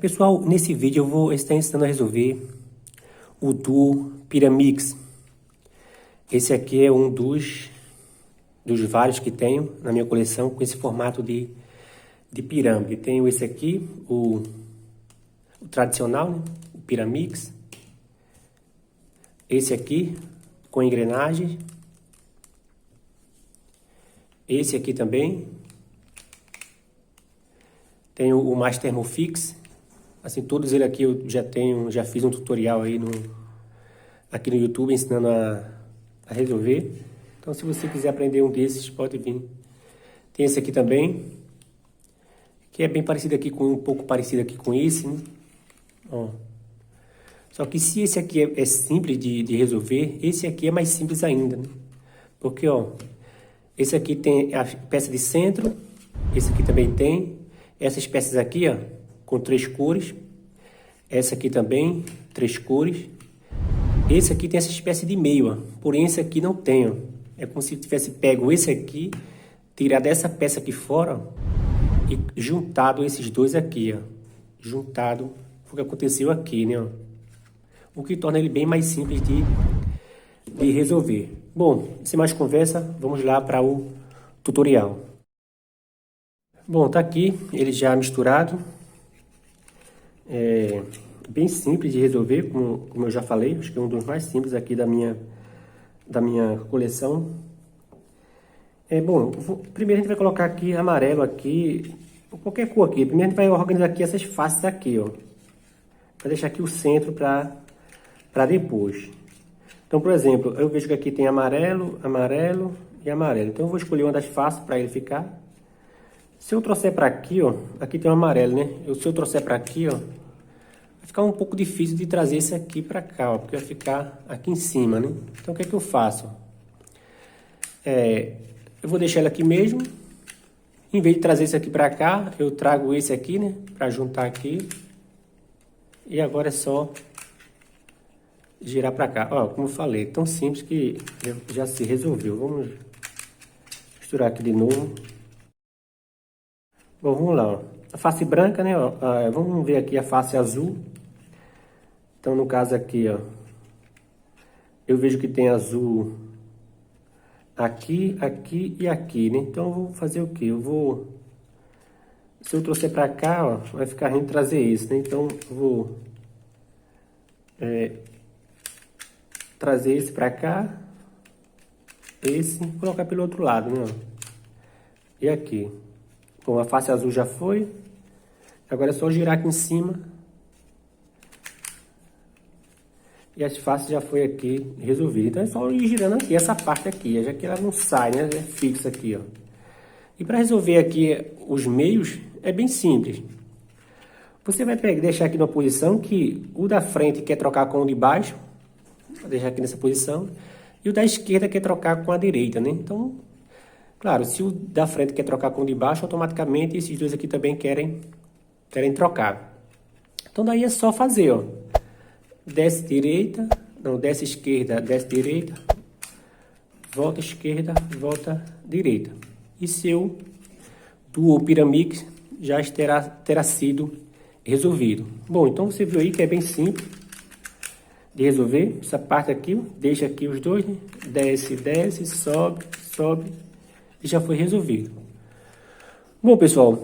Pessoal, nesse vídeo eu vou estar ensinando a resolver o duo Pyramix. Esse aqui é um dos vários que tenho na minha coleção com esse formato de pirâmide. Tenho esse aqui, o tradicional, né? O Pyramix. Esse aqui com engrenagem. Esse aqui também. Tenho o mais Thermofix. Assim, todos eles aqui eu já fiz um tutorial aí aqui no YouTube ensinando a resolver. Então, se você quiser aprender um desses, pode vir. Tem esse aqui também, que é bem parecido aqui um pouco parecido aqui com esse, né? Ó. Só que se esse aqui é simples de resolver, esse aqui é mais simples ainda, né? Porque, ó, esse aqui tem a peça de centro, esse aqui também tem. Essas peças aqui, ó, com 3 cores. Essa aqui também, 3 cores. Esse aqui tem essa espécie de meio, ó. Porém, esse aqui não tem, ó. É como se tivesse pego esse aqui, tirado essa peça aqui fora, ó, e juntado esses dois aqui, ó. Juntado, foi o que aconteceu aqui, né, ó. O que torna ele bem mais simples de resolver. Bom, sem mais conversa, vamos lá para o tutorial. Bom, tá aqui, ele já misturado. É bem simples de resolver, como eu já falei. Acho que é um dos mais simples aqui da minha coleção. Bom, primeiro a gente vai colocar aqui amarelo aqui, qualquer cor aqui. Primeiro a gente vai organizar aqui essas faces aqui, ó. Para deixar aqui o centro para depois. Então, por exemplo, eu vejo que aqui tem amarelo, amarelo e amarelo. Então eu vou escolher uma das faces para ele ficar. Se eu trouxer para aqui, ó, aqui tem um amarelo, né? Se eu trouxer para aqui, ó, vai ficar um pouco difícil de trazer esse aqui para cá, ó, porque vai ficar aqui em cima, né? Então, o que é que eu faço? Eu vou deixar ele aqui mesmo. Em vez de trazer esse aqui para cá, eu trago esse aqui, né? Para juntar aqui. E agora é só girar para cá. Ó, como eu falei, tão simples que já se resolveu. Vamos misturar aqui de novo. Bom, vamos lá, ó. A face branca, né, ó, vamos ver aqui a face azul. Então, no caso aqui, ó, eu vejo que tem azul aqui, aqui e aqui, né? Então, eu vou fazer o quê? Se eu trouxer pra cá, ó, vai ficar ruim trazer esse, né? Então, eu vou trazer esse pra cá, esse, e colocar pelo outro lado, né, ó. E aqui. Bom, a face azul já foi. Agora é só girar aqui em cima. E as faces já foi aqui resolvidas. Então é só ir girando aqui, essa parte aqui, já que ela não sai, né? É fixa aqui, ó. E para resolver aqui os meios, é bem simples. Você vai deixar aqui numa posição que o da frente quer trocar com o de baixo. Vou deixar aqui nessa posição. E o da esquerda quer trocar com a direita, né? Então, claro, se o da frente quer trocar com o de baixo, automaticamente esses dois aqui também querem trocar. Então, daí é só fazer, ó. Desce direita, não, desce esquerda, desce direita, volta esquerda, volta direita. E seu duo Pyramix já terá sido resolvido. Bom, então você viu aí que é bem simples de resolver. Essa parte aqui, deixa aqui os dois, né? Desce, desce, sobe, sobe. E já foi resolvido. Bom, pessoal,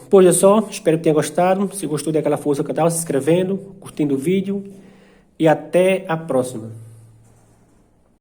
por hoje é só. Espero que tenha gostado. Se gostou, dê aquela força no canal, se inscrevendo, curtindo o vídeo. E até a próxima.